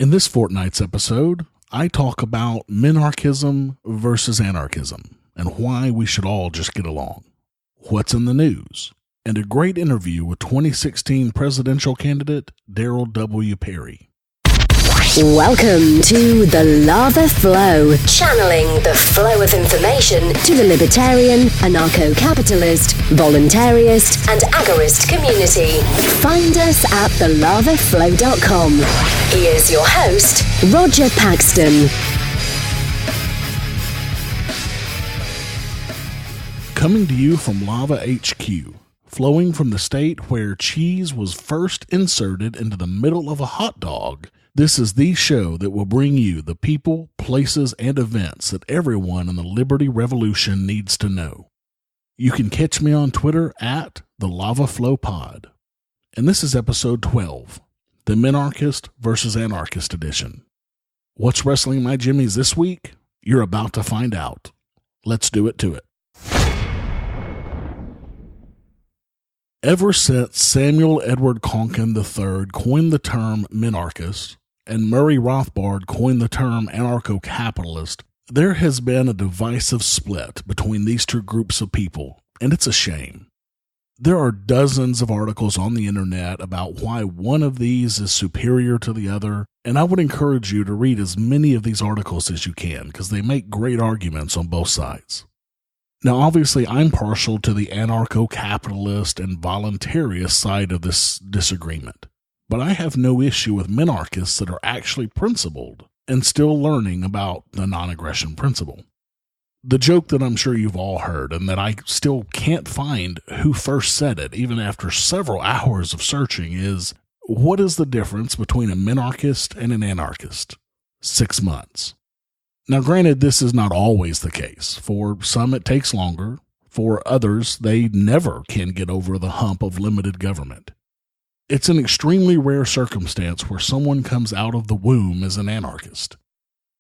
In this fortnight's episode, I talk about minarchism versus anarchism and why we should all just get along, what's in the news, and a great interview with 2016 presidential candidate Darryl Perry. Welcome to The Lava Flow, channeling the flow of information to the libertarian, anarcho-capitalist, voluntarist, and agorist community. Find us at thelavaflow.com. Here's your host, Roger Paxton. Coming to you from Lava HQ, flowing from the state where cheese was first inserted into the middle of a hot dog. This is the show that will bring you the people, places, and events that everyone in the Liberty Revolution needs to know. You can catch me on Twitter at the Lava Flow Pod. And this is episode 12, the Minarchist versus Anarchist Edition. What's wrestling my jimmies this week? You're about to find out. Let's do it to it. Ever since Samuel Edward Konkin III coined the term minarchist, and Murray Rothbard coined the term anarcho-capitalist, there has been a divisive split between these two groups of people, and it's a shame. There are dozens of articles on the internet about why one of these is superior to the other, and I would encourage you to read as many of these articles as you can, because they make great arguments on both sides. Now, obviously, I'm partial to the anarcho-capitalist and voluntarist side of this disagreement. But I have no issue with minarchists that are actually principled and still learning about the non-aggression principle. The joke that I'm sure you've all heard and that I still can't find who first said it, even after several hours of searching, is, what is the difference between a minarchist and an anarchist? 6 months. Now, granted, this is not always the case. For some, it takes longer. For others, they never can get over the hump of limited government. It's an extremely rare circumstance where someone comes out of the womb as an anarchist.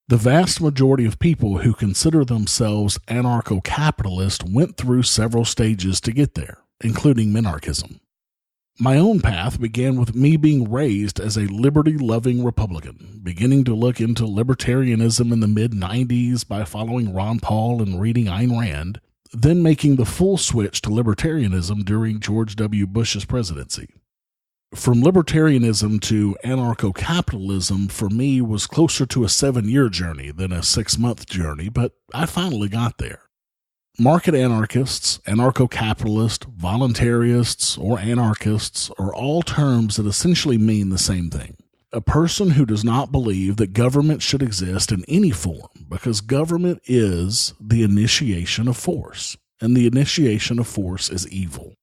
The vast majority of people who consider themselves anarcho-capitalist went through several stages to get there, including minarchism. My own path began with me being raised as a liberty-loving Republican, beginning to look into libertarianism in the mid-90s by following Ron Paul and reading Ayn Rand, then making the full switch to libertarianism during George W. Bush's presidency. From libertarianism to anarcho-capitalism for me was closer to a 7-year journey than a 6-month journey, but I finally got there. Market anarchists, anarcho-capitalists, voluntarists, or anarchists are all terms that essentially mean the same thing. A person who does not believe that government should exist in any form because government is the initiation of force, and the initiation of force is evil.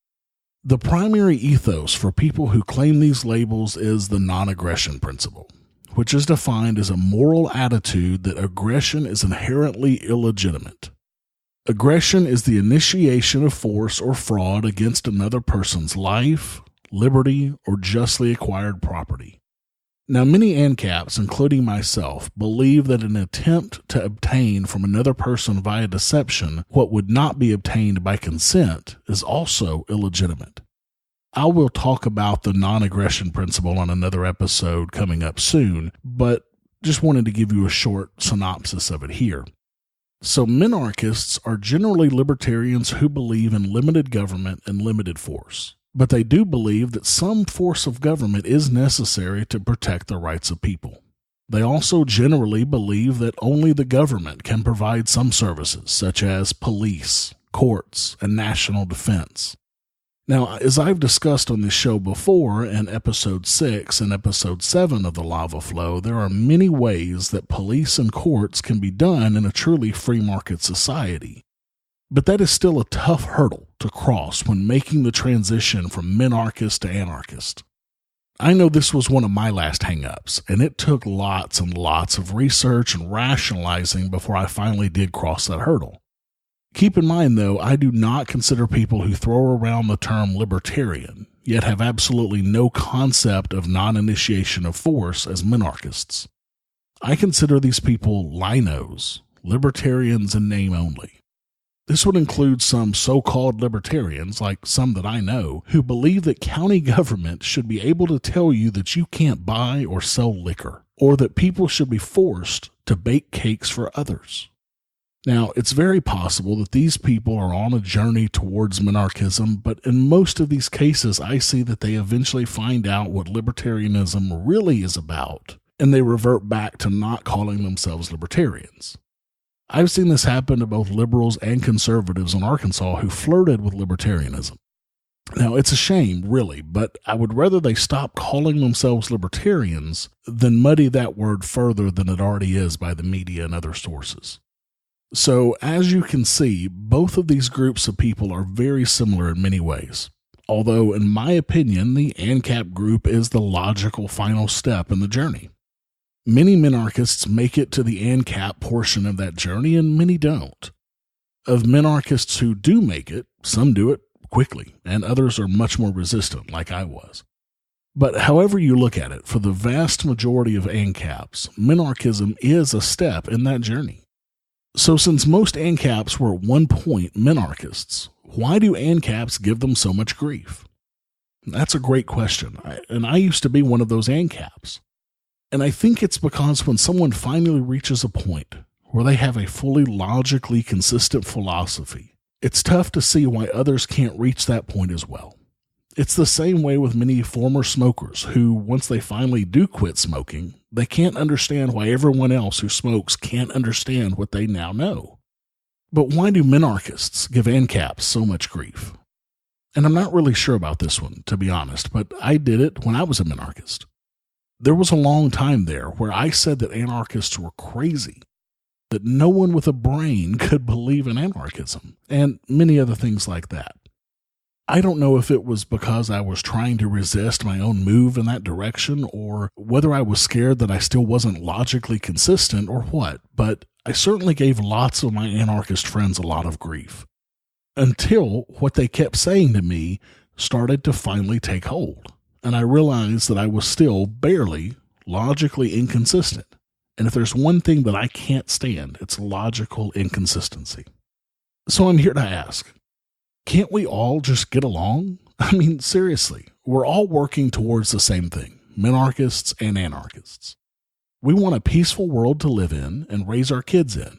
The primary ethos for people who claim these labels is the non-aggression principle, which is defined as a moral attitude that aggression is inherently illegitimate. Aggression is the initiation of force or fraud against another person's life, liberty, or justly acquired property. Now, many ANCAPs, including myself, believe that an attempt to obtain from another person via deception what would not be obtained by consent is also illegitimate. I will talk about the non-aggression principle on another episode coming up soon, but just wanted to give you a short synopsis of it here. So minarchists are generally libertarians who believe in limited government and limited force. But they do believe that some force of government is necessary to protect the rights of people. They also generally believe that only the government can provide some services, such as police, courts, and national defense. Now, as I've discussed on this show before in episode 6 and episode 7 of the Lava Flow, there are many ways that police and courts can be done in a truly free market society. But that is still a tough hurdle to cross when making the transition from minarchist to anarchist. I know this was one of my last hang-ups, and it took lots and lots of research and rationalizing before I finally did cross that hurdle. Keep in mind, though, I do not consider people who throw around the term libertarian, yet have absolutely no concept of non-initiation of force as minarchists. I consider these people linos, libertarians in name only. This would include some so-called libertarians, like some that I know, who believe that county government should be able to tell you that you can't buy or sell liquor. or that people should be forced to bake cakes for others. Now, it's very possible that these people are on a journey towards minarchism, but in most of these cases, I see that they eventually find out what libertarianism really is about, and they revert back to not calling themselves libertarians. I've seen this happen to both liberals and conservatives in Arkansas who flirted with libertarianism. Now, it's a shame, really, but I would rather they stop calling themselves libertarians than muddy that word further than it already is by the media and other sources. So, as you can see, both of these groups of people are very similar in many ways. Although, in my opinion, the ANCAP group is the logical final step in the journey. Many minarchists make it to the ANCAP portion of that journey, and many don't. Of minarchists who do make it, some do it quickly, and others are much more resistant, like I was. But however you look at it, for the vast majority of ANCAPs, minarchism is a step in that journey. So since most ANCAPs were at one point minarchists, why do ANCAPs give them so much grief? That's a great question, and I used to be one of those ANCAPs. And I think it's because when someone finally reaches a point where they have a fully logically consistent philosophy, it's tough to see why others can't reach that point as well. It's the same way with many former smokers who, once they finally do quit smoking, they can't understand why everyone else who smokes can't understand what they now know. But why do minarchists give ANCAPs so much grief? And I'm not really sure about this one, to be honest, but I did it when I was a minarchist. There was a long time there where I said that anarchists were crazy, that no one with a brain could believe in anarchism, and many other things like that. I don't know if it was because I was trying to resist my own move in that direction, or whether I was scared that I still wasn't logically consistent or what, but I certainly gave lots of my anarchist friends a lot of grief. Until what they kept saying to me started to finally take hold, and I realized that I was still barely logically inconsistent. And if there's one thing that I can't stand, it's logical inconsistency. So I'm here to ask, can't we all just get along? I mean, seriously, we're all working towards the same thing, minarchists and anarchists. We want a peaceful world to live in and raise our kids in.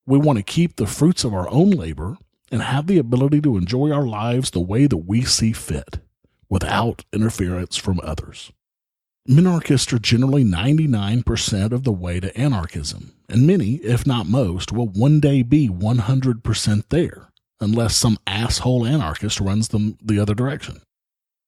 We want to keep the fruits of our own labor and have the ability to enjoy our lives the way that we see fit, without interference from others. Minarchists are generally 99% of the way to anarchism, and many, if not most, will one day be 100% there, unless some asshole anarchist runs them the other direction.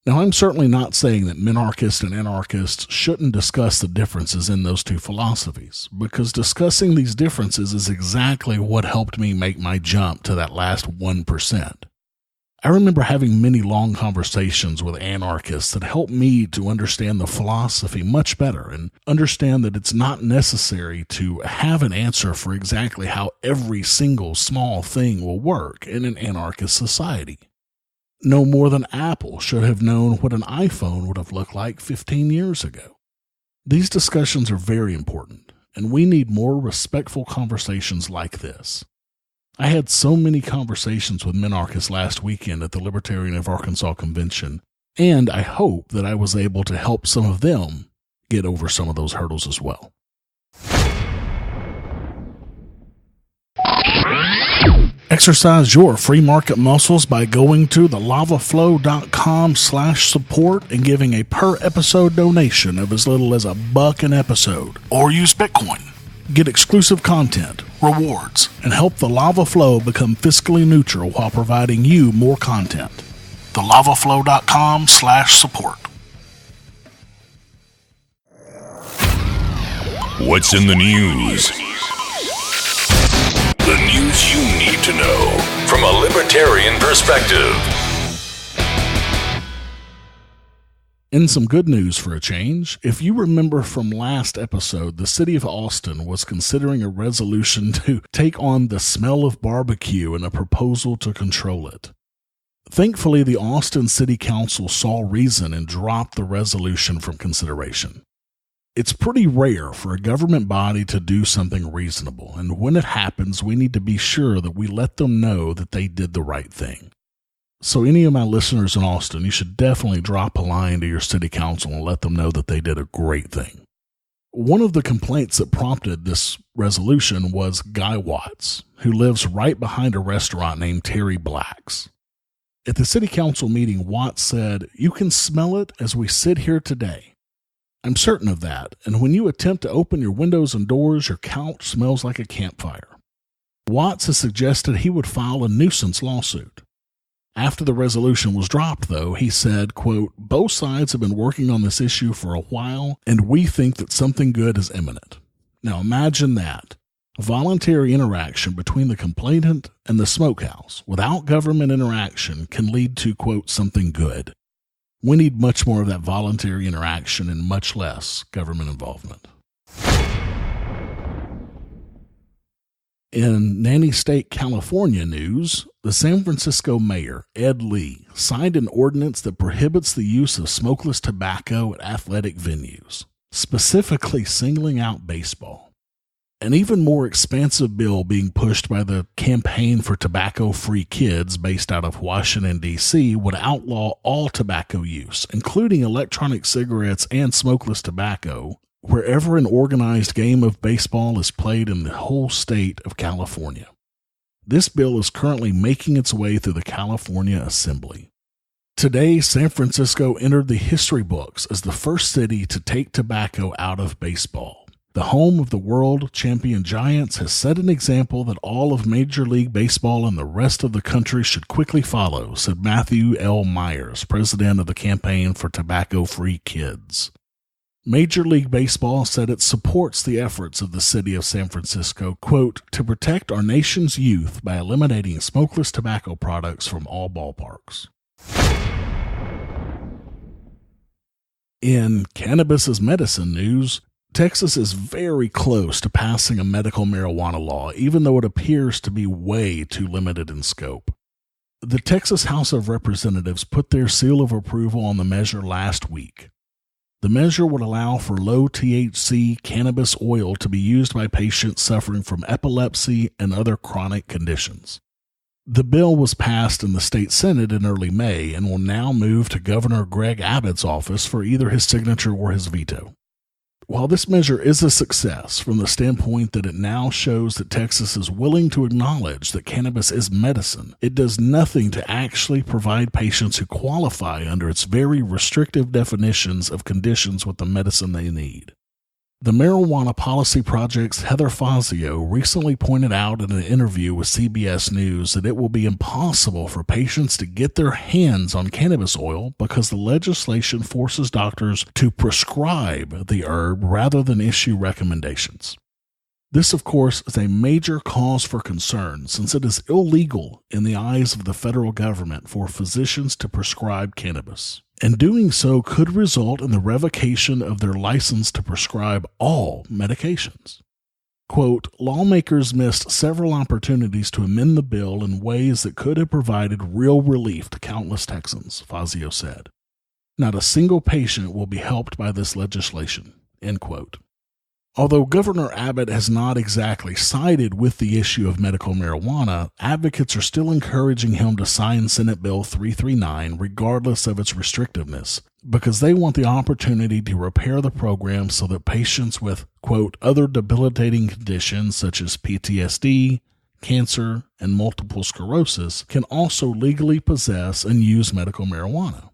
Now, I'm certainly not saying that minarchists and anarchists shouldn't discuss the differences in those two philosophies, because discussing these differences is exactly what helped me make my jump to that last 1%. I remember having many long conversations with anarchists that helped me to understand the philosophy much better and understand that it's not necessary to have an answer for exactly how every single small thing will work in an anarchist society. No more than Apple should have known what an iPhone would have looked like 15 years ago. These discussions are very important, and we need more respectful conversations like this. I had so many conversations with minarchists last weekend at the Libertarian of Arkansas convention, and I hope that I was able to help some of them get over some of those hurdles as well. Exercise your free market muscles by going to thelavaflow.com/support and giving a per episode donation of as little as $1 an episode, or use Bitcoin. Get exclusive content, rewards, and help the Lava Flow become fiscally neutral while providing you more content. thelavaflow.com/support. What's in the news? The news you need to know from a libertarian perspective. In some good news for a change, if you remember from last episode, the city of Austin was considering a resolution to take on the smell of barbecue and a proposal to control it. Thankfully, the Austin City Council saw reason and dropped the resolution from consideration. It's pretty rare for a government body to do something reasonable, and when it happens, we need to be sure that we let them know that they did the right thing. So any of my listeners in Austin, you should definitely drop a line to your city council and let them know that they did a great thing. One of the complaints that prompted this resolution was Guy Watts, who lives right behind a restaurant named Terry Black's. At the city council meeting, Watts said, "You can smell it as we sit here today. I'm certain of that, and when you attempt to open your windows and doors, your couch smells like a campfire." Watts has suggested he would file a nuisance lawsuit. After the resolution was dropped, though, he said, quote, "Both sides have been working on this issue for a while, and we think that something good is imminent." Now imagine that. Voluntary interaction between the complainant and the smokehouse without government interaction can lead to, quote, "something good." We need much more of that voluntary interaction and much less government involvement. In Nanny State, California news, the San Francisco mayor, Ed Lee, signed an ordinance that prohibits the use of smokeless tobacco at athletic venues, specifically singling out baseball. An even more expansive bill being pushed by the Campaign for Tobacco-Free Kids based out of Washington, D.C. would outlaw all tobacco use, including electronic cigarettes and smokeless tobacco, wherever an organized game of baseball is played in the whole state of California. This bill is currently making its way through the California Assembly. Today, San Francisco entered the history books as the first city to take tobacco out of baseball. The home of the world champion Giants has set an example that all of Major League Baseball and the rest of the country should quickly follow, said Matthew L. Myers, president of the Campaign for Tobacco-Free Kids. Major League Baseball said it supports the efforts of the city of San Francisco, quote, "to protect our nation's youth by eliminating smokeless tobacco products from all ballparks." In Cannabis as Medicine news, Texas is very close to passing a medical marijuana law, even though it appears to be way too limited in scope. The Texas House of Representatives put their seal of approval on the measure last week. The measure would allow for low THC cannabis oil to be used by patients suffering from epilepsy and other chronic conditions. The bill was passed in the state Senate in early May and will now move to Governor Greg Abbott's office for either his signature or his veto. While this measure is a success from the standpoint that it now shows that Texas is willing to acknowledge that cannabis is medicine, it does nothing to actually provide patients who qualify under its very restrictive definitions of conditions with the medicine they need. The Marijuana Policy Project's Heather Fazio recently pointed out in an interview with CBS News that it will be impossible for patients to get their hands on cannabis oil because the legislation forces doctors to prescribe the herb rather than issue recommendations. This, of course, is a major cause for concern since it is illegal in the eyes of the federal government for physicians to prescribe cannabis. And doing so could result in the revocation of their license to prescribe all medications. Quote, "Lawmakers missed several opportunities to amend the bill in ways that could have provided real relief to countless Texans," Fazio said. "Not a single patient will be helped by this legislation," end quote. Although Governor Abbott has not exactly sided with the issue of medical marijuana, advocates are still encouraging him to sign Senate Bill 339 regardless of its restrictiveness, because they want the opportunity to repair the program so that patients with, quote, "other debilitating conditions such as PTSD, cancer, and multiple sclerosis can also legally possess and use medical marijuana."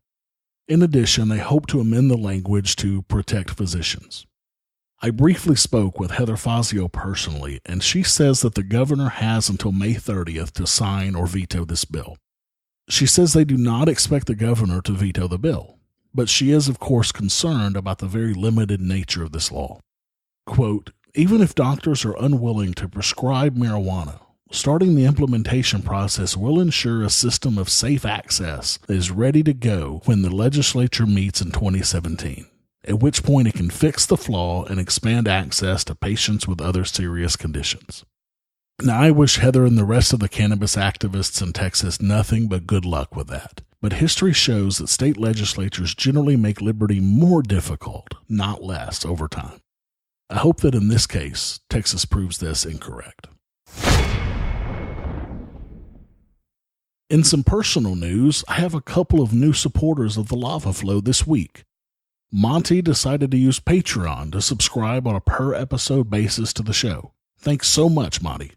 In addition, they hope to amend the language to protect physicians. I briefly spoke with Heather Fazio personally, and she says that the governor has until May 30th to sign or veto this bill. She says they do not expect the governor to veto the bill, but she is, of course, concerned about the very limited nature of this law. Quote, "Even if doctors are unwilling to prescribe marijuana, starting the implementation process will ensure a system of safe access that is ready to go when the legislature meets in 2017. At which point it can fix the flaw and expand access to patients with other serious conditions." Now, I wish Heather and the rest of the cannabis activists in Texas nothing but good luck with that. But history shows that state legislatures generally make liberty more difficult, not less, over time. I hope that in this case, Texas proves this incorrect. In some personal news, I have a couple of new supporters of the Lava Flow this week. Monty decided to use Patreon to subscribe on a per-episode basis to the show. Thanks so much, Monty.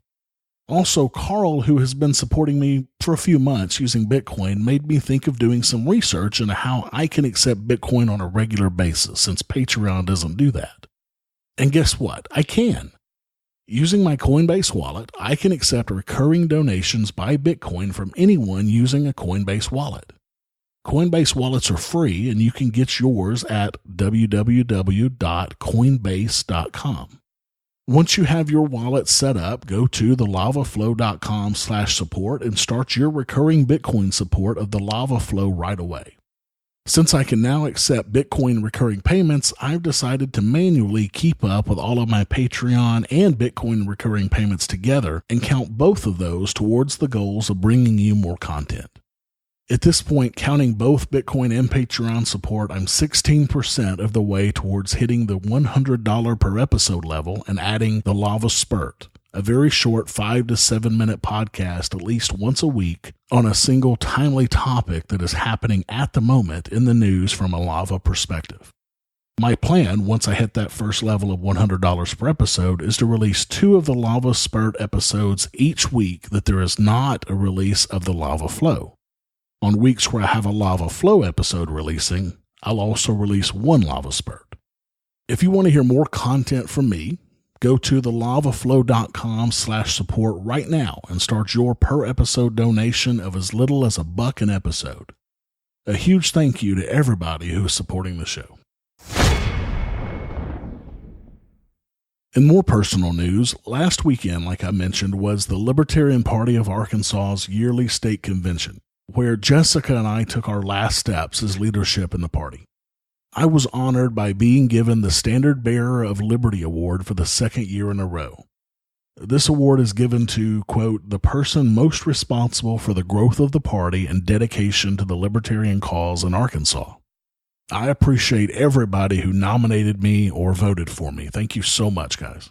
Also, Carl, who has been supporting me for a few months using Bitcoin, made me think of doing some research into how I can accept Bitcoin on a regular basis, since Patreon doesn't do that. And guess what? I can. Using my Coinbase wallet, I can accept recurring donations by Bitcoin from anyone using a Coinbase wallet. Coinbase wallets are free, and you can get yours at www.coinbase.com. Once you have your wallet set up, go to thelavaflow.com/support and start your recurring Bitcoin support of the Lava Flow right away. Since I can now accept Bitcoin recurring payments, I've decided to manually keep up with all of my Patreon and Bitcoin recurring payments together and count both of those towards the goals of bringing you more content. At this point, counting both Bitcoin and Patreon support, I'm 16% of the way towards hitting the $100 per episode level and adding the Lava Spurt, a very short 5 to 7 minute podcast at least once a week on a single timely topic that is happening at the moment in the news from a lava perspective. My plan, once I hit that first level of $100 per episode, is to release 2 of the Lava Spurt episodes each week that there is not a release of the Lava Flow. On weeks where I have a Lava Flow episode releasing, I'll also release 1 Lava Spurt. If you want to hear more content from me, go to thelavaflow.com/support right now and start your per episode donation of as little as $1 an episode. A huge thank you to everybody who is supporting the show. In more personal news, last weekend, like I mentioned, was the Libertarian Party of Arkansas's yearly state convention, where Jessica and I took our last steps as leadership in the party. I was honored by being given the Standard Bearer of Liberty Award for the 2nd year in a row. This award is given to, quote, the person most responsible for the growth of the party and dedication to the libertarian cause in Arkansas. I appreciate everybody who nominated me or voted for me. Thank you so much, guys.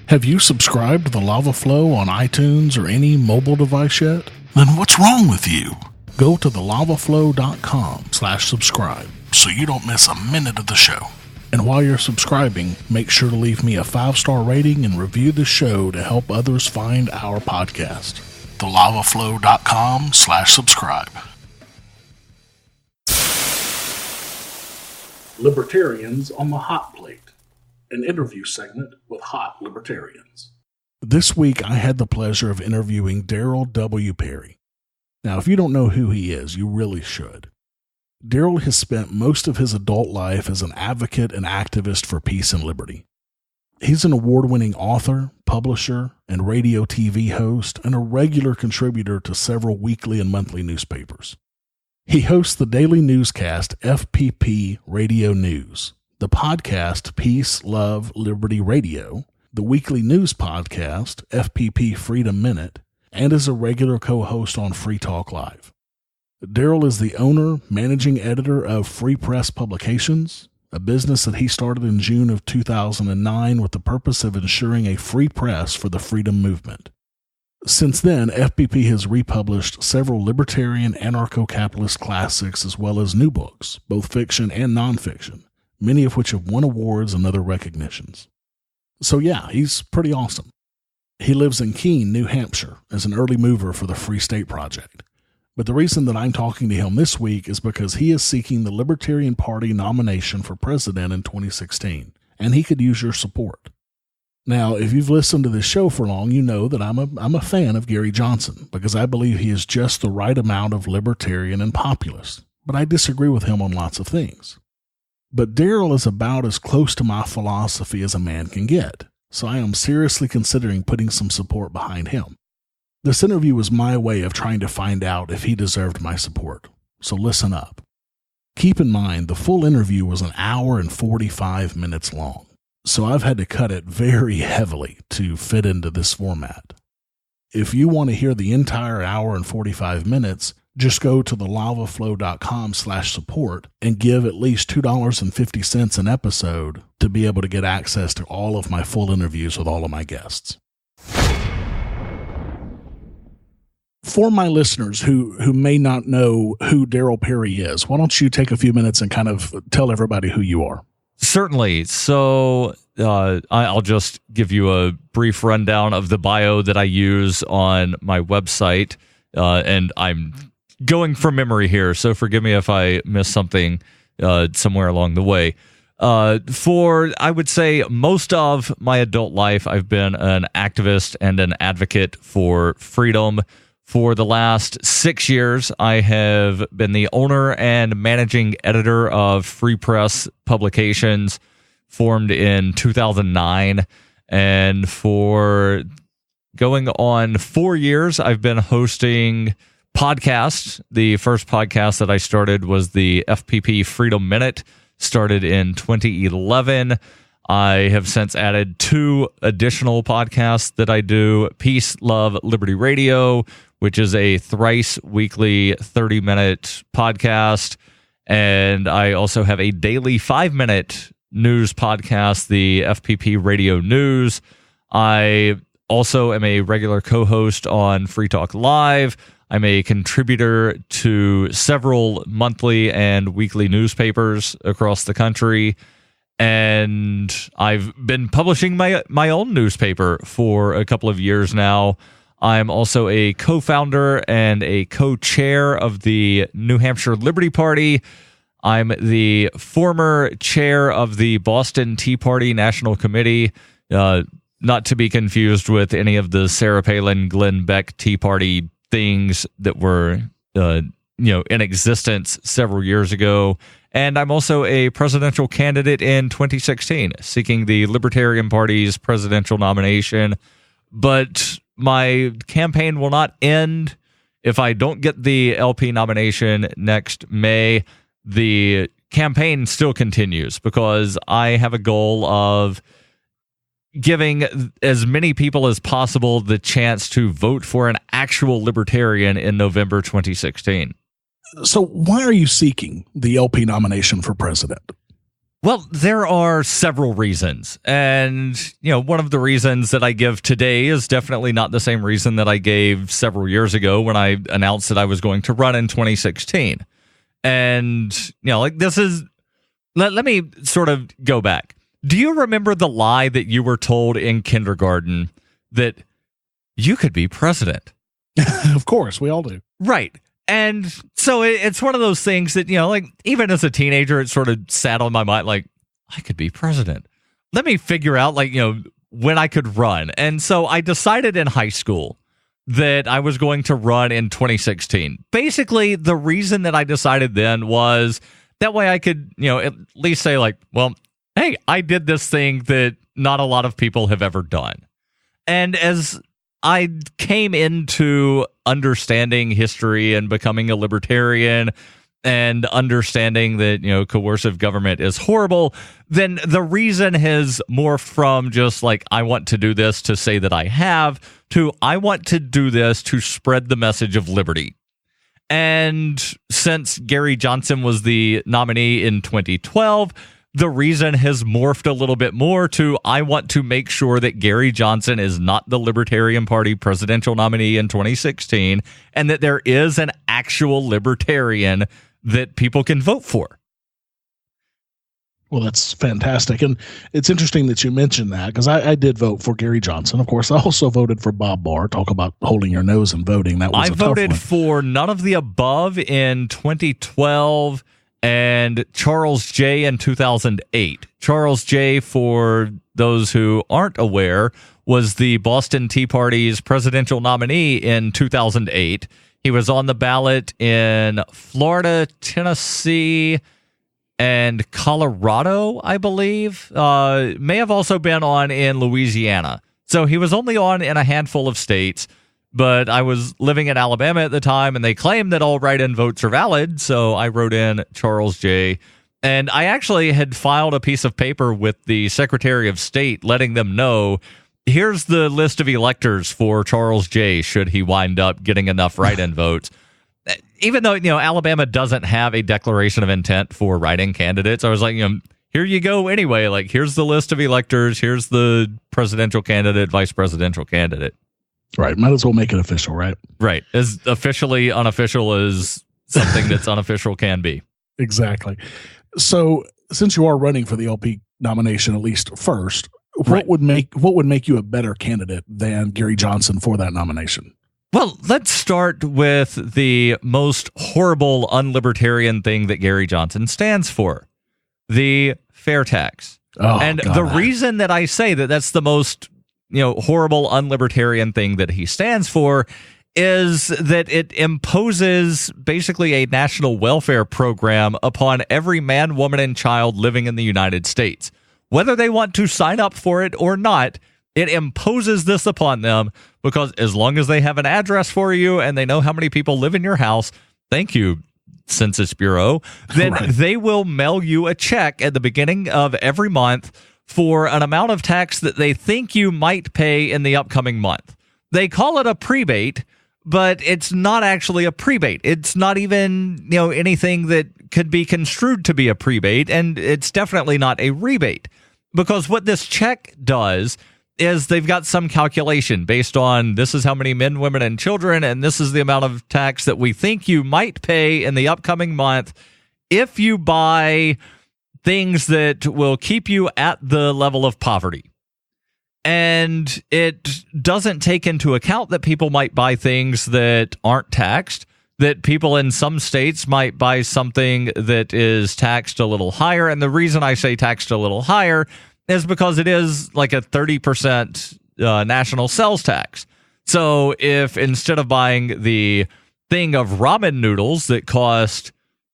Have you subscribed to the Lava Flow on iTunes or any mobile device yet? Then what's wrong with you? Go to thelavaflow.com/subscribe so you don't miss a minute of the show. And while you're subscribing, make sure to leave me a 5-star rating and review the show to help others find our podcast. thelavaflow.com/subscribe. Libertarians on the Hot Plate, an interview segment with hot libertarians. This week, I had the pleasure of interviewing Darryl W. Perry. Now, if you don't know who he is, you really should. Darryl has spent most of his adult life as an advocate and activist for peace and liberty. He's an award-winning author, publisher, and radio TV host, and a regular contributor to several weekly and monthly newspapers. He hosts the daily newscast FPP Radio News, the podcast Peace, Love, Liberty Radio, the weekly news podcast FPP Freedom Minute, and is a regular co-host on Free Talk Live. Darryl is the owner, managing editor of Free Press Publications, a business that he started in June of 2009 with the purpose of ensuring a free press for the freedom movement. Since then, FPP has republished several libertarian anarcho-capitalist classics as well as new books, both fiction and nonfiction, many of which have won awards and other recognitions. So yeah, he's pretty awesome. He lives in Keene, New Hampshire, as an early mover for the Free State Project. But the reason that I'm talking to him this week is because he is seeking the Libertarian Party nomination for president in 2016, and he could use your support. Now, if you've listened to this show for long, you know that I'm a fan of Gary Johnson, because I believe he is just the right amount of libertarian and populist, but I disagree with him on lots of things. But Darryl is about as close to my philosophy as a man can get, so I am seriously considering putting some support behind him. This interview was my way of trying to find out if he deserved my support, so listen up. Keep in mind, the full interview was 1 hour and 45 minutes long, so I've had to cut it very heavily to fit into this format. If you want to hear the entire 1 hour and 45 minutes, just go to thelavaflow.com/support and give at least $2.50 an episode to be able to get access to all of my full interviews with all of my guests. For my listeners who may not know who Darryl Perry is, why don't you take a few minutes and kind of tell everybody who you are? Certainly. So I'll just give you a brief rundown of the bio that I use on my website, and I'm going from memory here, so forgive me if I miss something somewhere along the way. For, I would say, most of my adult life, I've been an activist and an advocate for freedom. For the last 6 years, I have been the owner and managing editor of Free Press Publications, formed in 2009. And for going on 4 years, I've been hosting podcasts. The first podcast that I started was the FPP Freedom Minute, started in 2011. I have since added 2 additional podcasts that I do: Peace, Love, Liberty Radio, which is a thrice weekly 30-minute podcast. And I also have a daily 5-minute news podcast, the FPP Radio News. I also am a regular co-host on Free Talk Live. I'm a contributor to several monthly and weekly newspapers across the country. And I've been publishing my own newspaper for a couple of years now. I'm also a co-founder and a co-chair of the New Hampshire Liberty Party. I'm the former chair of the Boston Tea Party National Committee, not to be confused with any of the Sarah Palin, Glenn Beck Tea Party things that were in existence several years ago. And I'm also a presidential candidate in 2016, seeking the Libertarian Party's presidential nomination. But my campaign will not end if I don't get the LP nomination next May. The campaign still continues because I have a goal of giving as many people as possible the chance to vote for an actual libertarian in November 2016. So why are you seeking the LP nomination for president? Well, there are several reasons. And, one of the reasons that I give today is definitely not the same reason that I gave several years ago when I announced that I was going to run in 2016. And, this is, let me sort of go back. Do you remember the lie that you were told in kindergarten that you could be president? Of course, we all do. Right. And so it's one of those things that, even as a teenager, it sort of sat on my mind, like, I could be president. Let me figure out, when I could run. And so I decided in high school that I was going to run in 2016. Basically, the reason that I decided then was that way I could, at least say, hey, I did this thing that not a lot of people have ever done. And as I came into understanding history and becoming a libertarian and understanding that, coercive government is horrible, then the reason has morphed from just I want to do this to say that I have, to I want to do this to spread the message of liberty. And since Gary Johnson was the nominee in 2012, the reason has morphed a little bit more to I want to make sure that Gary Johnson is not the Libertarian Party presidential nominee in 2016 and that there is an actual libertarian that people can vote for. Well, that's fantastic. And it's interesting that you mentioned that because I did vote for Gary Johnson. Of course, I also voted for Bob Barr. Talk about holding your nose and voting. That was I voted for none of the above in 2012 and Charles J. in 2008. Charles J., for those who aren't aware, was the Boston Tea Party's presidential nominee in 2008. He was on the ballot in Florida, Tennessee, and Colorado, I believe. May have also been on in Louisiana. So he was only on in a handful of states. But I was living in Alabama at the time, and they claimed that all write-in votes are valid, so I wrote in Charles J. And I actually had filed a piece of paper with the Secretary of State letting them know, here's the list of electors for Charles J. should he wind up getting enough write-in votes. Even though, Alabama doesn't have a declaration of intent for write-in candidates, I was like, here you go anyway. Here's the list of electors. Here's the presidential candidate, vice presidential candidate. Right. Might as well make it official, right? Right. As officially unofficial as something that's unofficial can be. Exactly. So since you are running for the LP nomination, at least first, what would make you a better candidate than Gary Johnson for that nomination? Well, let's start with the most horrible unlibertarian thing that Gary Johnson stands for, the fair tax. Oh, and God. the reason that I say that that's the most horrible unlibertarian thing that he stands for is that it imposes basically a national welfare program upon every man, woman, and child living in the United States. Whether they want to sign up for it or not, it imposes this upon them because as long as they have an address for you and they know how many people live in your house, thank you, Census Bureau, then Right. they will mail you a check at the beginning of every month for an amount of tax that they think you might pay in the upcoming month. They call it a prebate, but it's not actually a prebate. It's not even, anything that could be construed to be a prebate, and it's definitely not a rebate. Because what this check does is they've got some calculation based on this is how many men, women, and children, and this is the amount of tax that we think you might pay in the upcoming month if you buy things that will keep you at the level of poverty. And it doesn't take into account that people might buy things that aren't taxed, that people in some states might buy something that is taxed a little higher. And the reason I say taxed a little higher is because it is like a 30% national sales tax. So if instead of buying the thing of ramen noodles that cost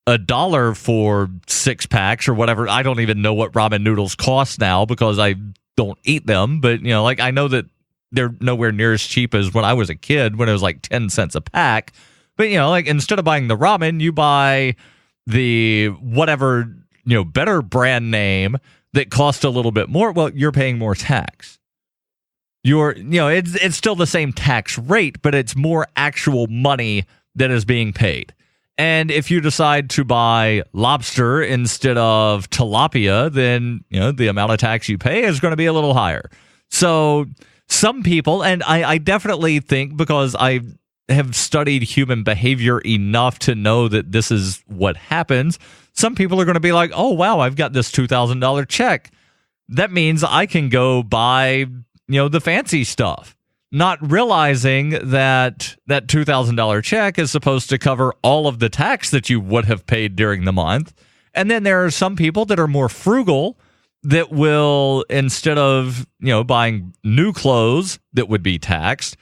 $1 for 6 packs or whatever, I don't even know what ramen noodles cost now because I don't eat them, but I know that they're nowhere near as cheap as when I was a kid when it was like 10 cents a pack. But instead of buying the ramen, you buy the whatever, better brand name that cost a little bit more. Well, you're paying more tax. It's still the same tax rate, but it's more actual money that is being paid. And if you decide to buy lobster instead of tilapia, then the amount of tax you pay is going to be a little higher. So some people, and I definitely think, because I have studied human behavior enough to know that this is what happens, some people are going to be like, oh, wow, I've got this $2,000 check. That means I can go buy, the fancy stuff. Not realizing that that $2,000 check is supposed to cover all of the tax that you would have paid during the month. And then there are some people that are more frugal that will, instead of, buying new clothes that would be taxed,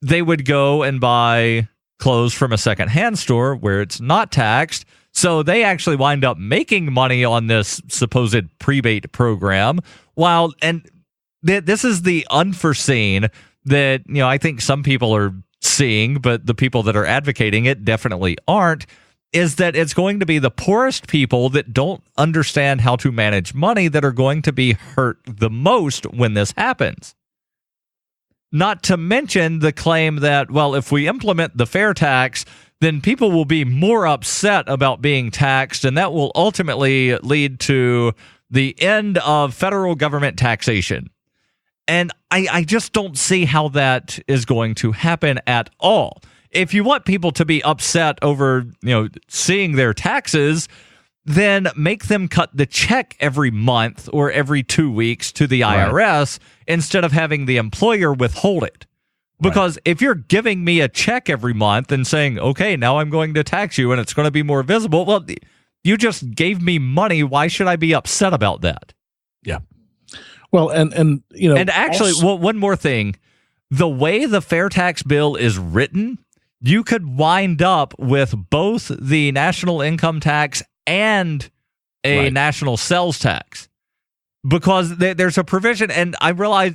they would go and buy clothes from a secondhand store where it's not taxed. So they actually wind up making money on this supposed prebate program. This is the unforeseen that, I think some people are seeing, but the people that are advocating it definitely aren't, is that it's going to be the poorest people that don't understand how to manage money that are going to be hurt the most when this happens. Not to mention the claim that, well, if we implement the fair tax, then people will be more upset about being taxed, and that will ultimately lead to the end of federal government taxation. And I just don't see how that is going to happen at all. If you want people to be upset over, seeing their taxes, then make them cut the check every month or every 2 weeks to the IRS instead of having the employer withhold it. Because if you're giving me a check every month and saying, okay, now I'm going to tax you and it's going to be more visible, well, you just gave me money. Why should I be upset about that? Yeah. Well, and actually, one more thing. The way the fair tax bill is written, you could wind up with both the national income tax and a national sales tax. Because there's a provision, and I realize,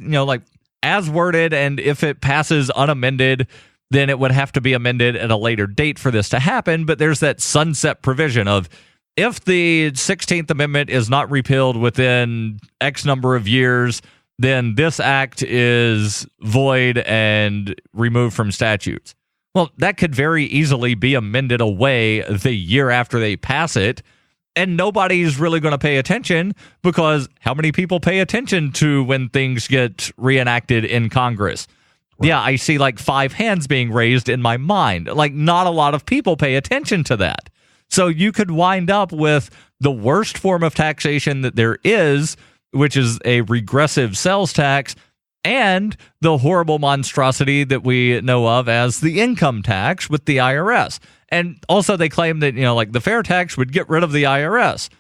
as worded, and if it passes unamended, then it would have to be amended at a later date for this to happen. But there's that sunset provision of, if the 16th Amendment is not repealed within X number of years, then this act is void and removed from statutes. Well, that could very easily be amended away the year after they pass it, and nobody's really going to pay attention, because how many people pay attention to when things get reenacted in Congress? Yeah, I see like 5 hands being raised in my mind. Like, not a lot of people pay attention to that. So you could wind up with the worst form of taxation that there is, which is a regressive sales tax, and the horrible monstrosity that we know of as the income tax with the IRS. And also they claim that, like the fair tax would get rid of the IRS.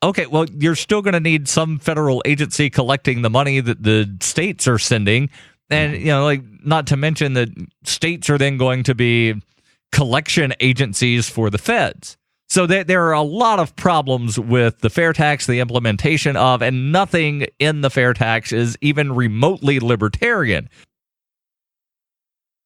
Okay, well, you're still going to need some federal agency collecting the money that the states are sending. And, not to mention that states are then going to be collection agencies for the feds. So there are a lot of problems with the fair tax, the implementation of, and nothing in the fair tax is even remotely libertarian.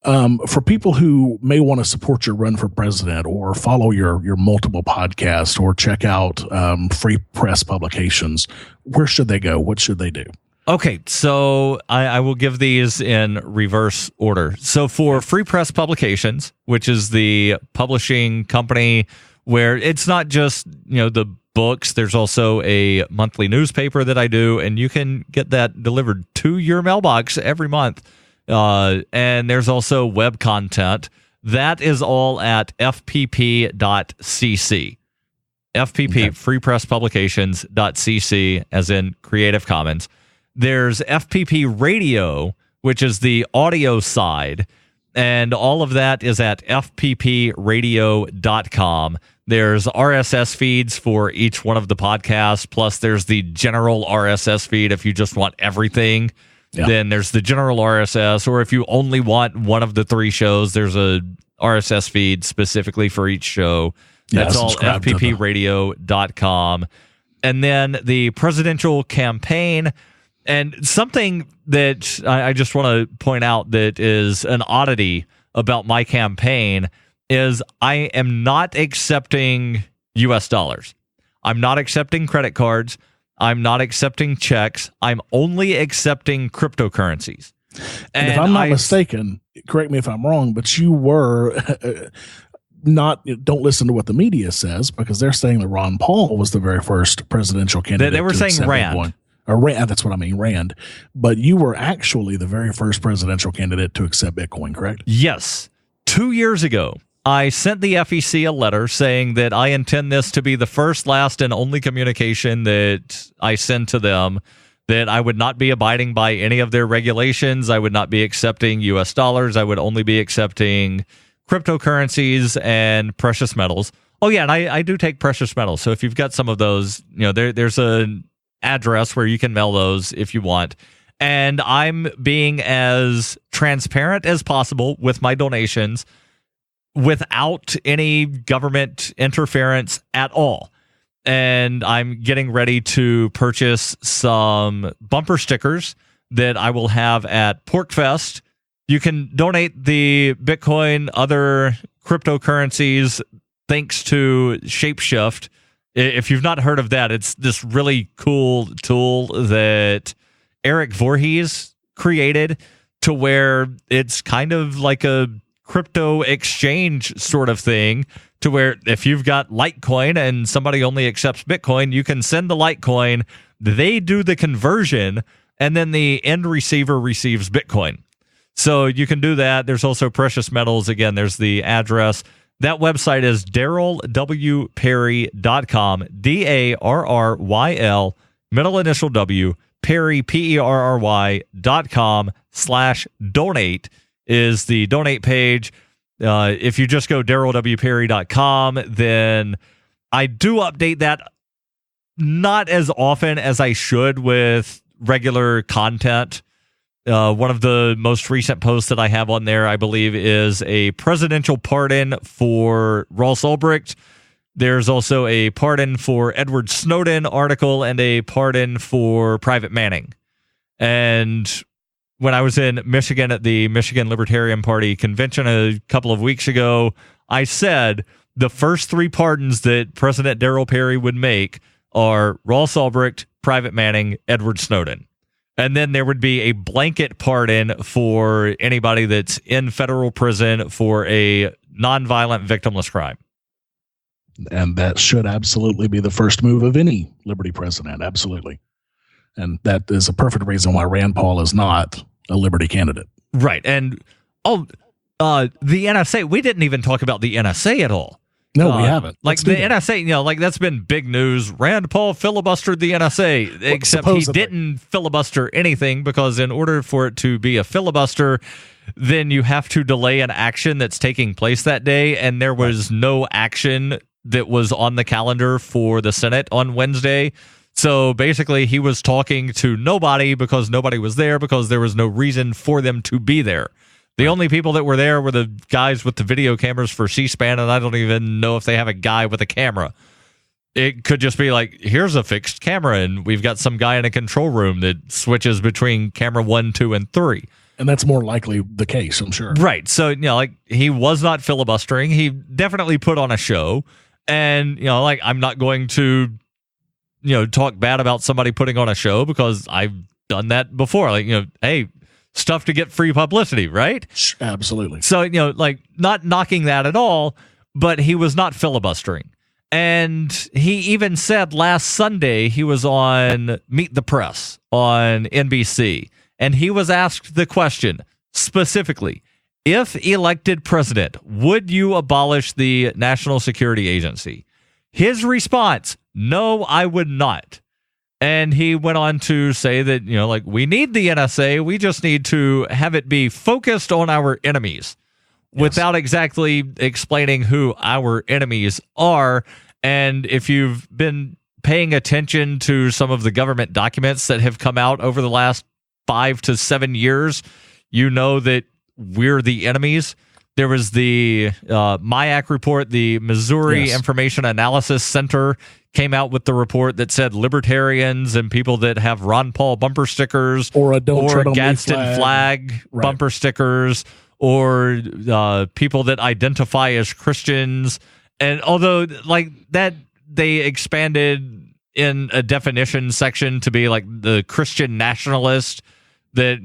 For people who may want to support your run for president or follow your multiple podcasts or check out free press publications, where should they go? What should they do? Okay, so I will give these in reverse order. So for Free Press Publications, which is the publishing company where it's not just, the books, there's also a monthly newspaper that I do, and you can get that delivered to your mailbox every month. And there's also web content. That is all at fpp.cc. FPP, okay. freepresspublications.cc, as in Creative Commons. There's FPP Radio, which is the audio side, and all of that is at fppradio.com. There's RSS feeds for each one of the podcasts, plus there's the general RSS feed if you just want everything. Yeah. Then there's the general RSS, or if you only want one of the 3 shows, there's a RSS feed specifically for each show. That's all fppradio.com. And then the presidential campaign. And something that I just want to point out that is an oddity about my campaign is I am not accepting U.S. dollars. I'm not accepting credit cards. I'm not accepting checks. I'm only accepting cryptocurrencies. And if I'm not mistaken, correct me if I'm wrong, but you were don't listen to what the media says, because they're saying that Ron Paul was the very first presidential candidate. They were saying Rand. That's what I mean, Rand. But you were actually the very first presidential candidate to accept Bitcoin, correct? Yes. 2 years ago, I sent the FEC a letter saying that I intend this to be the first, last, and only communication that I send to them, that I would not be abiding by any of their regulations. I would not be accepting U.S. dollars. I would only be accepting cryptocurrencies and precious metals. Oh, yeah, and I do take precious metals. So if you've got some of those, there's an address where you can mail those if you want. And I'm being as transparent as possible with my donations without any government interference at all. And I'm getting ready to purchase some bumper stickers that I will have at PorkFest. You can donate the Bitcoin, other cryptocurrencies, thanks to Shapeshift. If you've not heard of that, it's this really cool tool that Eric Voorhees created, to where it's kind of like a crypto exchange sort of thing, to where if you've got Litecoin and somebody only accepts Bitcoin, you can send the Litecoin, they do the conversion, and then the end receiver receives Bitcoin. So you can do that. There's also precious metals. Again, there's the address. That website is darrylwperry.com, DARRYL, middle initial W, Perry, PERRY.com/donate is the donate page. If you just go darrylwperry.com, then I do update that not as often as I should with regular content. One of the most recent posts that I have on there, I believe, is a presidential pardon for Ross Ulbricht. There's also a pardon for Edward Snowden article and a pardon for Private Manning. And when I was in Michigan at the Michigan Libertarian Party convention a couple of weeks ago, I said the first 3 pardons that President Darryl Perry would make are Ross Ulbricht, Private Manning, Edward Snowden. And then there would be a blanket pardon for anybody that's in federal prison for a nonviolent victimless crime. And that should absolutely be the first move of any Liberty president. Absolutely. And that is a perfect reason why Rand Paul is not a Liberty candidate. Right. And, the NSA, we didn't even talk about the NSA at all. No, we haven't. Like the NSA, that's been big news. Rand Paul filibustered the NSA, except supposedly. He didn't filibuster anything, because in order for it to be a filibuster, then you have to delay an action that's taking place that day, and there was no action that was on the calendar for the Senate on Wednesday. So basically, he was talking to nobody because nobody was there, because there was no reason for them to be there. The only people that were there were the guys with the video cameras for C-SPAN, and I don't even know if they have a guy with a camera. It could just be like, here's a fixed camera, and we've got some guy in a control room that switches between camera 1, 2, and 3. And that's more likely the case, I'm sure. Right. So, he was not filibustering. He definitely put on a show. And, I'm not going to, talk bad about somebody putting on a show, because I've done that before. Hey, stuff to get free publicity, right? Absolutely. So, not knocking that at all, but he was not filibustering. And he even said last Sunday he was on Meet the Press on NBC, and he was asked the question specifically, if elected president, would you abolish the National Security Agency? His response, no, I would not. And he went on to say that, we need the NSA. We just need to have it be focused on our enemies, without exactly explaining who our enemies are. And if you've been paying attention to some of the government documents that have come out over the last 5 to 7 years, you know that we're the enemies. There was the MIAC report, the Missouri Information Analysis Center came out with the report that said libertarians and people that have Ron Paul bumper stickers or Gadsden flag bumper stickers, or people that identify as Christians. And although that they expanded in a definition section to be like the Christian nationalist, that,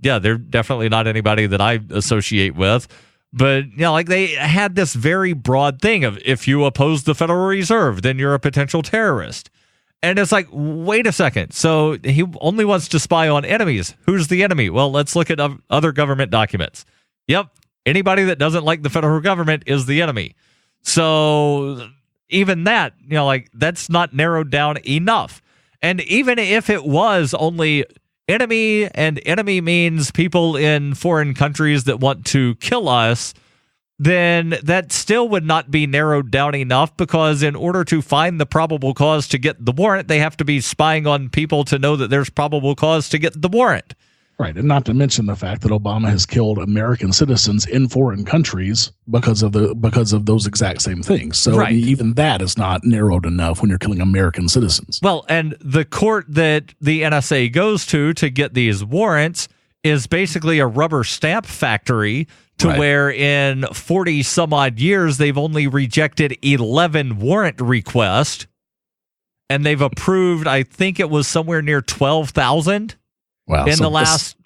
they're definitely not anybody that I associate with. But, they had this very broad thing of, if you oppose the Federal Reserve, then you're a potential terrorist. And it's like, wait a second. So he only wants to spy on enemies. Who's the enemy? Well, let's look at other government documents. Yep. Anybody that doesn't like the federal government is the enemy. So even that, that's not narrowed down enough. And even if it was only enemy, and enemy means people in foreign countries that want to kill us, then that still would not be narrowed down enough, because in order to find the probable cause to get the warrant, they have to be spying on people to know that there's probable cause to get the warrant. Right, and not to mention the fact that Obama has killed American citizens in foreign countries because of those exact same things. So even that is not narrowed enough when you're killing American citizens. Well, and the court that the NSA goes to get these warrants is basically a rubber stamp factory, to where in 40 some odd years they've only rejected 11 warrant requests, and they've approved, I think it was somewhere near 12,000. Wow, in the last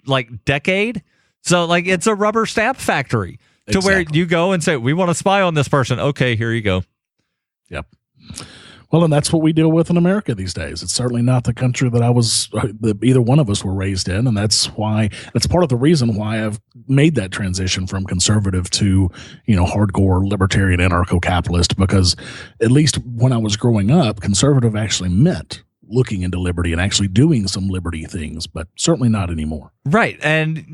decade. So it's a rubber stamp factory to where you go and say, we want to spy on this person. Okay, here you go. Yep. Well, and that's what we deal with in America these days. It's certainly not the country that either one of us were raised in. And that's part of the reason why I've made that transition from conservative to, hardcore libertarian anarcho-capitalist, because at least when I was growing up, conservative actually meant looking into liberty and actually doing some liberty things, but certainly not anymore. Right. And,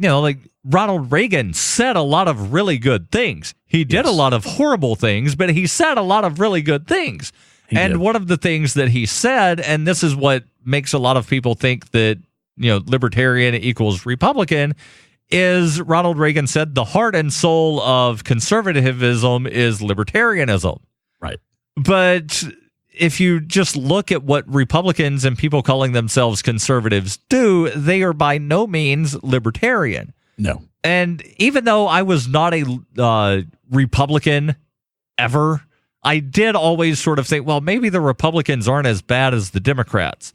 Ronald Reagan said a lot of really good things. He did a lot of horrible things, but he said a lot of really good things. One of the things that he said, and this is what makes a lot of people think that, libertarian equals Republican, is Ronald Reagan said the heart and soul of conservatism is libertarianism. Right. But if you just look at what Republicans and people calling themselves conservatives do, they are by no means libertarian. No. And even though I was not a Republican ever, I did always sort of think, well, maybe the Republicans aren't as bad as the Democrats.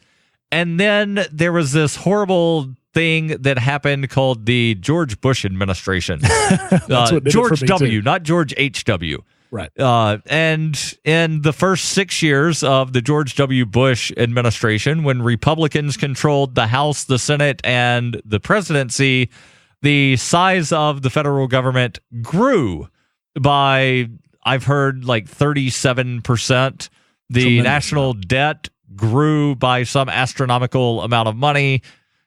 And then there was this horrible thing that happened called the George Bush administration. George W., not George H.W. Right. And in the first 6 years of the George W. Bush administration, when Republicans controlled the House, the Senate, and the presidency, the size of the federal government grew by, I've heard, like 37%. The national debt grew by some astronomical amount of money.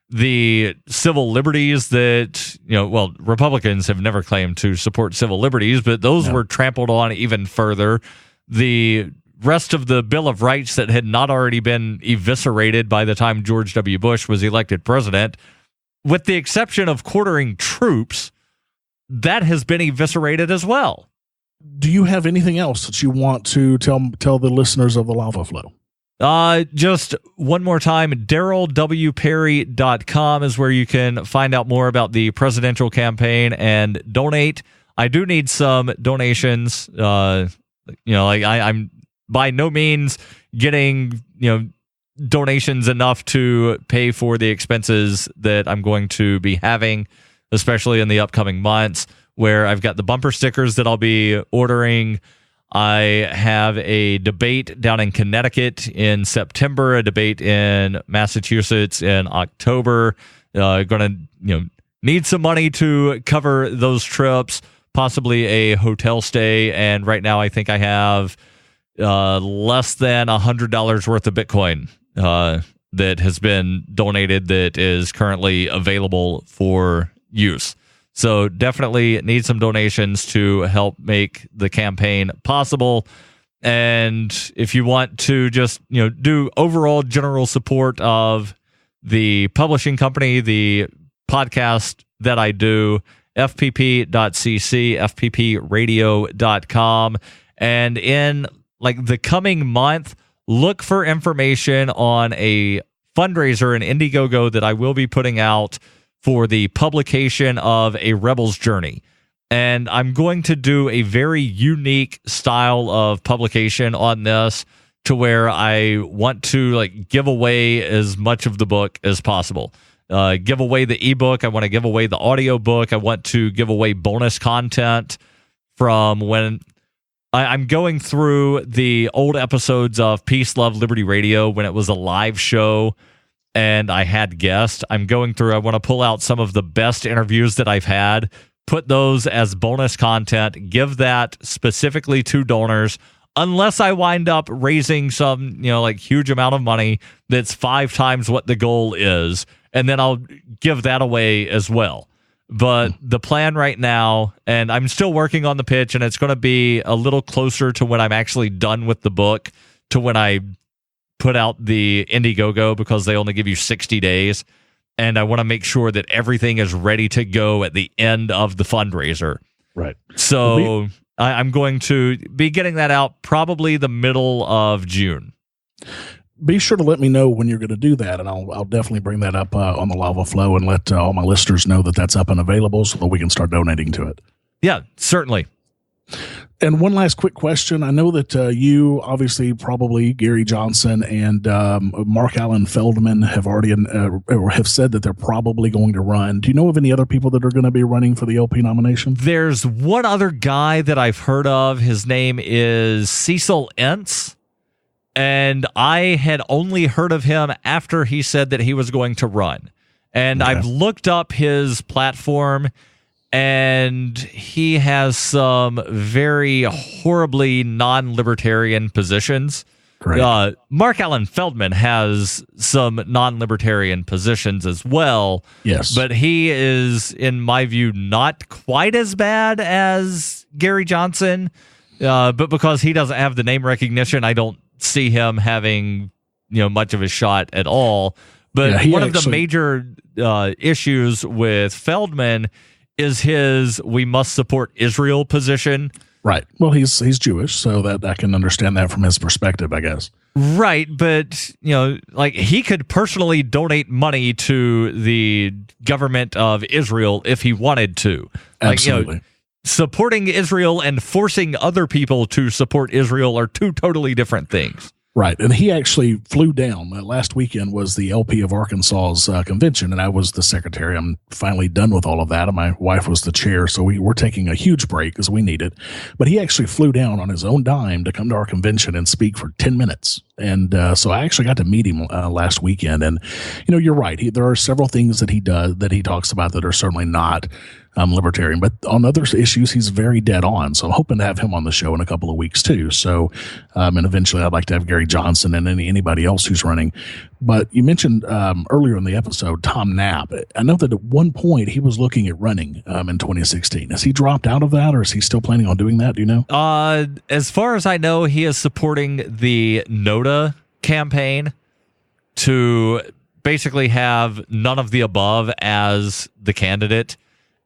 The civil liberties that, Republicans have never claimed to support civil liberties, but those were trampled on even further. The rest of the Bill of Rights that had not already been eviscerated by the time George W. Bush was elected president, with the exception of quartering troops, that has been eviscerated as well. Do you have anything else that you want to tell the listeners of the Lava Flow? Just one more time, DarrylWPerry.com is where you can find out more about the presidential campaign and donate. I do need some donations. I'm by no means getting, donations enough to pay for the expenses that I'm going to be having, especially in the upcoming months, where I've got the bumper stickers that I'll be ordering. I have a debate down in Connecticut in September, a debate in Massachusetts in October. Going to, need some money to cover those trips, possibly a hotel stay. And right now I think I have less than $100 worth of Bitcoin that has been donated that is currently available for use. So definitely need some donations to help make the campaign possible. And if you want to just, do overall general support of the publishing company, the podcast that I do, fpp.cc, fppradio.com. And in the coming month, look for information on a fundraiser, an Indiegogo that I will be putting out for the publication of A Rebel's Journey. And I'm going to do a very unique style of publication on this, to where I want to give away as much of the book as possible. Give away the ebook. I want to give away the audio book. I want to give away bonus content from when I'm going through the old episodes of Peace, Love, Liberty Radio when it was a live show and I had guests. I want to pull out some of the best interviews that I've had, put those as bonus content, give that specifically to donors, unless I wind up raising some, huge amount of money that's 5 times what the goal is, and then I'll give that away as well. But the plan right now, and I'm still working on the pitch, and it's going to be a little closer to when I'm actually done with the book, to when I put out the Indiegogo, because they only give you 60 days. And I want to make sure that everything is ready to go at the end of the fundraiser. Right. So I'm going to be getting that out probably the middle of June. Be sure to let me know when you're going to do that, and I'll definitely bring that up on the Lava Flow and let all my listeners know that that's up and available so that we can start donating to it. Yeah, certainly. And one last quick question. I know that you, obviously, probably Gary Johnson and Mark Allen Feldman have already have said that they're probably going to run. Do you know of any other people that are going to be running for the LP nomination? There's one other guy that I've heard of. His name is Cecilents. And I had only heard of him after he said that he was going to run. And okay. I've looked up his platform, and he has some very horribly non-libertarian positions. Mark Allen Feldman has some non-libertarian positions as well. Yes. But he is, in my view, not quite as bad as Gary Johnson. But because he doesn't have the name recognition, I don't see him having much of a shot at all. But one of the major issues with Feldman is his "we must support Israel" position. Right. Well, he's Jewish, so that I can understand that from his perspective, I guess. Right, but he could personally donate money to the government of Israel if he wanted to. Absolutely. Supporting Israel and forcing other people to support Israel are two totally different things. Right. And he actually flew down. Last weekend was the LP of Arkansas's convention, and I was the secretary. I'm finally done with all of that, and my wife was the chair, so we're taking a huge break because we need it. But he actually flew down on his own dime to come to our convention and speak for 10 minutes And so I actually got to meet him last weekend. And, you're right. There are several things that he does, that he talks about, that are certainly not libertarian. But on other issues, he's very dead on. So I'm hoping to have him on the show in a couple of weeks too. So, and eventually I'd like to have Gary Johnson and anybody else who's running. But you mentioned earlier in the episode, Tom Knapp. I know that at one point he was looking at running in 2016. Has he dropped out of that, or is he still planning on doing that? Do you know? As far as I know, he is supporting the NOTA campaign to basically have none of the above as the candidate.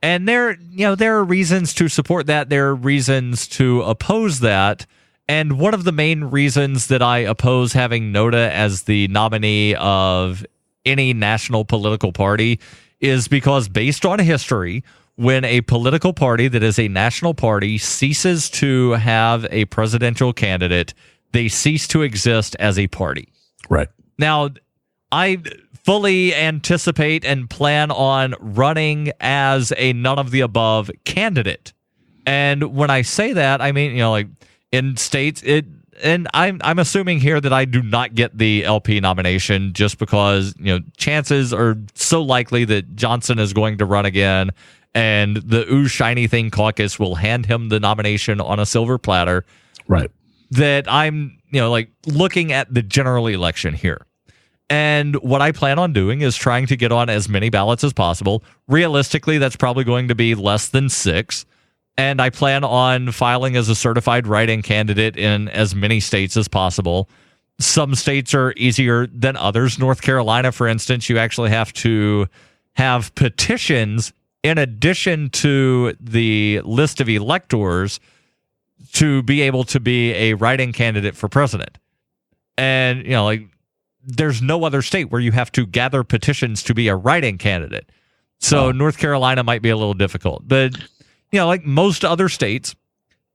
And there are reasons to support that. There are reasons to oppose that. And one of the main reasons that I oppose having NOTA as the nominee of any national political party is because, based on history, when a political party that is a national party ceases to have a presidential candidate, they cease to exist as a party. Right. Now, I fully anticipate and plan on running as a none of the above candidate. And when I say that, I mean, like in states, and I'm assuming here that I do not get the LP nomination just because, chances are so likely that Johnson is going to run again, and the Ooh Shiny Thing caucus will hand him the nomination on a silver platter. Right. That I'm, looking at the general election here. And what I plan on doing is trying to get on as many ballots as possible. Realistically, that's probably going to be less than 6. And I plan on filing as a certified write-in candidate in as many states as possible. Some states are easier than others. North Carolina, for instance, you actually have to have petitions in addition to the list of electors to be able to be a write-in candidate for president. And, there's no other state where you have to gather petitions to be a write-in candidate. So North Carolina might be a little difficult. But, like most other states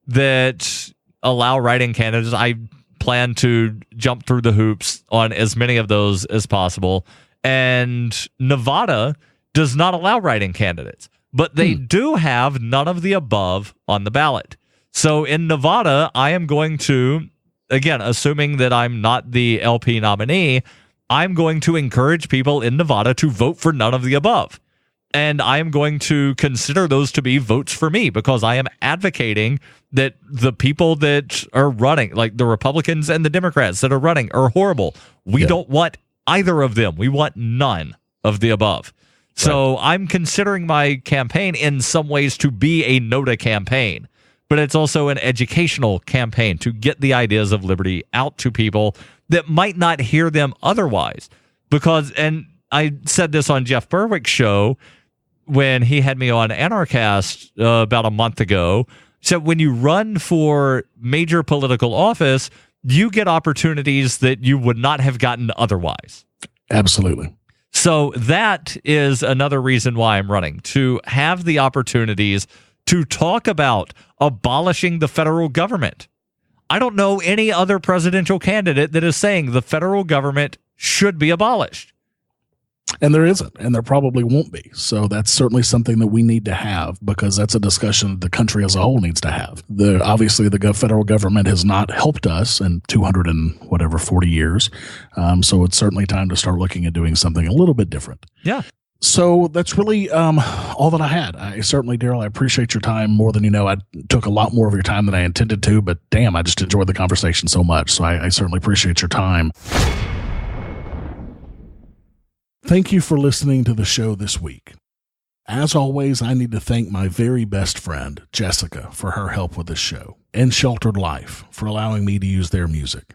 that allow write-in candidates, I plan to jump through the hoops on as many of those as possible. And Nevada does not allow write-in candidates, but they do have none of the above on the ballot. So in Nevada, I am going to, again, assuming that I'm not the LP nominee, I'm going to encourage people in Nevada to vote for none of the above. And I am going to consider those to be votes for me, because I am advocating that the people that are running, like the Republicans and the Democrats that are running, are horrible. We don't want either of them. We want none of the above. So I'm considering my campaign in some ways to be a NOTA campaign. But it's also an educational campaign to get the ideas of liberty out to people that might not hear them otherwise. Because, and I said this on Jeff Berwick's show when he had me on Anarchist about a month ago, said when you run for major political office, you get opportunities that you would not have gotten otherwise. Absolutely. So that is another reason why I'm running, to have the opportunities to talk about abolishing the federal government. I don't know any other presidential candidate that is saying the federal government should be abolished. And there isn't, and there probably won't be. So that's certainly something that we need to have, because that's a discussion the country as a whole needs to have. Obviously, the federal government has not helped us in 40 years. So it's certainly time to start looking at doing something a little bit different. Yeah. So that's really all that I had. I certainly, Darryl, I appreciate your time more than you know. I took a lot more of your time than I intended to, but damn, I just enjoyed the conversation so much. So I certainly appreciate your time. Thank you for listening to the show this week. As always, I need to thank my very best friend, Jessica, for her help with this show, and Sheltered Life for allowing me to use their music.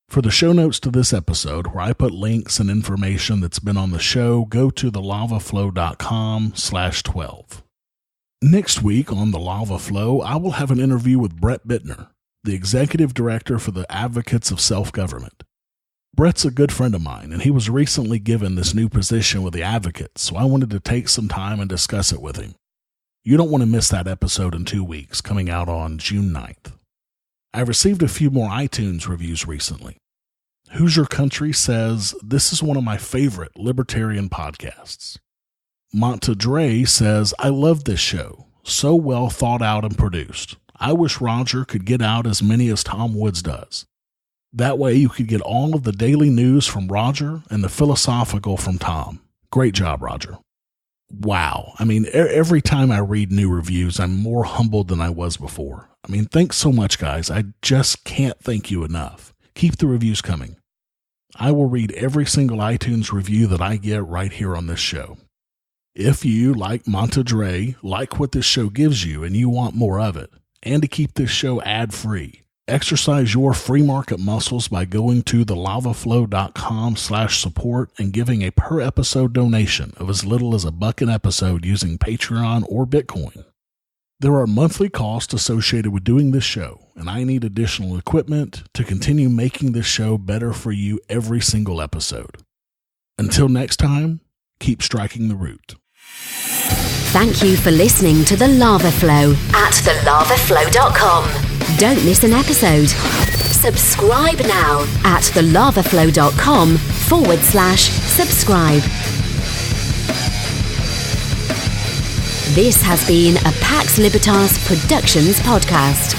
For the show notes to this episode, where I put links and information that's been on the show, go to thelavaflow.com/12. Next week on The Lava Flow, I will have an interview with Brett Bittner, the executive director for the Advocates of Self-Government. Brett's a good friend of mine, and he was recently given this new position with the Advocates, so I wanted to take some time and discuss it with him. You don't want to miss that episode in 2 weeks, coming out on June 9th. I received a few more iTunes reviews recently. Hoosier Country says, "This is one of my favorite libertarian podcasts." Monta Dre says, "I love this show. So well thought out and produced. I wish Roger could get out as many as Tom Woods does." That way you could get all of the daily news from Roger and the philosophical from Tom. Great job, Roger. Wow. I mean, every time I read new reviews, I'm more humbled than I was before. I mean, thanks so much, guys. I just can't thank you enough. Keep the reviews coming. I will read every single iTunes review that I get right here on this show. If you, like Montague, like what this show gives you and you want more of it, and to keep this show ad-free, exercise your free market muscles by going to thelavaflow.com/support and giving a per episode donation of as little as $1 an episode using Patreon or Bitcoin. There are monthly costs associated with doing this show, and I need additional equipment to continue making this show better for you every single episode. Until next time, keep striking the root. Thank you for listening to The Lava Flow at thelavaflow.com. Don't miss an episode. Subscribe now at thelavaflow.com/subscribe. This has been a Pax Libertas Productions podcast.